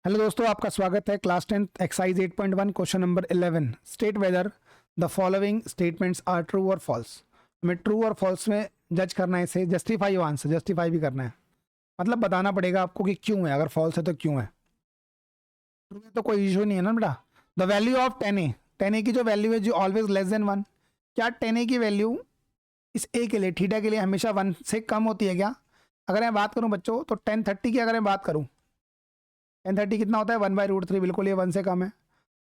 Hello दोस्तों, आपका स्वागत है class 10 exercise 8.1 question number 11। State whether the following statements are true और फॉल्स। हमें ट्रू और फॉल्स में जज करना है, इसे जस्टिफाई आंसर जस्टिफाई भी करना है, मतलब बताना पड़ेगा आपको कि क्यों है। अगर फॉल्स है तो क्यों है, ट्रू है तो कोई इशू नहीं है ना बेटा। द वैल्यू ऑफ 10a की जो वैल्यू है जो ऑलवेज लेस देन 1, क्या 10a की वैल्यू इस a के लिए थीटा के लिए हमेशा 1 से कम होती है क्या? अगर मैं बात करूं बच्चों तो 1030 की अगर मैं बात करूं, 1030 कितना होता है 1/√3, बिल्कुल ये 1 से कम है।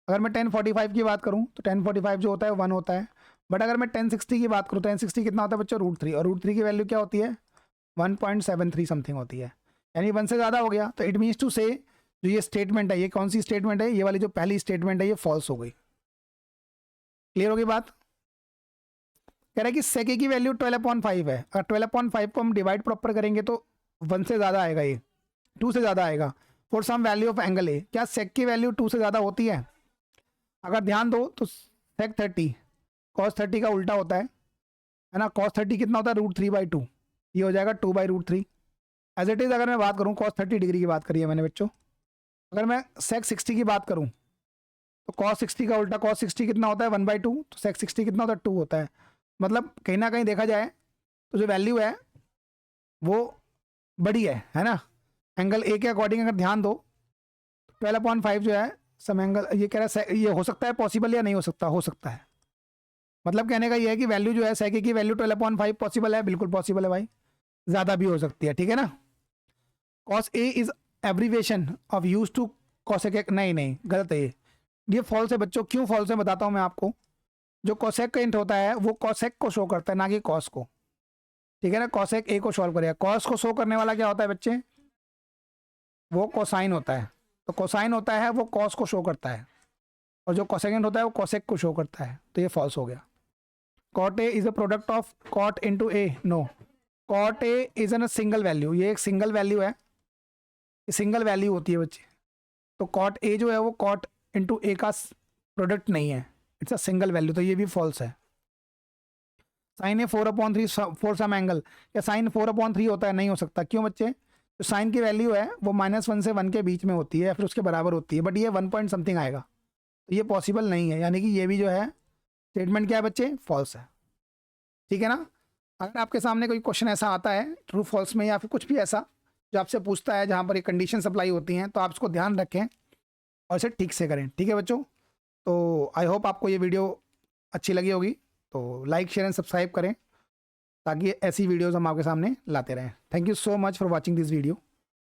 अगर मैं 1045 की बात करूं तो 1045 जो होता है 1 होता है। बट अगर मैं 1060 की बात करूं तो 1060 कितना होता है बच्चों √3, और √3 की वैल्यू क्या होती है 1.73 समथिंग होती है, यानी 1 से ज़्यादा हो गया। तो इट मीन्स टू से जो ये स्टेटमेंट है, ये कौन सी स्टेटमेंट है, ये वाली जो पहली स्टेटमेंट है ये फॉल्स हो गई। क्लियर होगी बात? कह रहा है कि सेके की वैल्यू 12/5 है। अगर 12/5 को हम डिवाइड प्रॉपर करेंगे तो 1 से ज़्यादा आएगा, ये 2 से ज़्यादा आएगा। For some value of angle A, क्या सेक की वैल्यू 2 से ज़्यादा होती है? अगर ध्यान दो तो सेक 30 कॉस 30 का उल्टा होता है ना। कॉस 30 कितना होता है √3/2, ये हो जाएगा 2/√3। एज इट इज़ अगर मैं बात करूँ कॉस 30 डिग्री की बात करी है मैंने बच्चों। अगर मैं सेक 60 की बात करूँ तो कॉस 60 का उल्टा कॉस 60 कितना होता है 1/2, तो सेक 60 कितना होता है 2 होता है। मतलब कहीं ना कहीं देखा जाए तो जो वैल्यू है वो बड़ी है ना। एंगल ए के अकॉर्डिंग अगर ध्यान दो 12/5 जो है सम एंगल, ये कह रहा है ये हो सकता है पॉसिबल या नहीं हो सकता, हो सकता है। मतलब कहने का ये है कि वैल्यू जो है सेके की वैल्यू 12/5 पॉसिबल है, बिल्कुल पॉसिबल है भाई, ज़्यादा भी हो सकती है, ठीक है ना। Cos A is abbreviation of use to cosec, नहीं गलत है ये फॉल्स है बच्चों। क्यों फॉल्स है बताता हूँ मैं आपको। जो कोसेकेंट होता है वो कॉसेक को शो करता है, ना कि कॉस को, ठीक है ना। कॉसेक ए को सॉल्व करेगा, कॉस को शो करने वाला क्या होता है बच्चे, वो कोसाइन होता है। तो कोसाइन होता है वो कॉस को शो करता है, और जो कोसेकेंट होता है वो कोसेक को शो करता है, तो ये फॉल्स हो गया। Cot A is a product of cot into A, no. Cot A is an a single value, ये एक सिंगल वैल्यू है, ये सिंगल वैल्यू होती है बच्चे। तो कॉट ए जो है वो कॉट इनटू ए का प्रोडक्ट नहीं है, इट्स अ सिंगल वैल्यू, तो ये भी फॉल्स है। Sine A 4/3 for some angle, या साइन 4/3 होता है? नहीं हो सकता। क्यों बच्चे? तो साइन की वैल्यू है वो -1 से 1 के बीच में होती है या फिर उसके बराबर होती है, बट ये 1 पॉइंट समथिंग आएगा, तो ये पॉसिबल नहीं है, यानी कि ये भी जो है स्टेटमेंट क्या है बच्चे, फॉल्स है, ठीक है ना। अगर आपके सामने कोई क्वेश्चन ऐसा आता है ट्रू फॉल्स में, या फिर कुछ भी ऐसा जो आपसे पूछता है जहाँ पर ये कंडीशन अप्लाई होती हैं, तो आप इसको ध्यान रखें और इसे ठीक से करें, ठीक है बच्चों। तो आई होप आपको ये वीडियो अच्छी लगी होगी, तो लाइक शेयर एंड सब्सक्राइब करें ताकि ऐसी वीडियोस हम आपके सामने लाते रहें। Thank you so much for watching this video.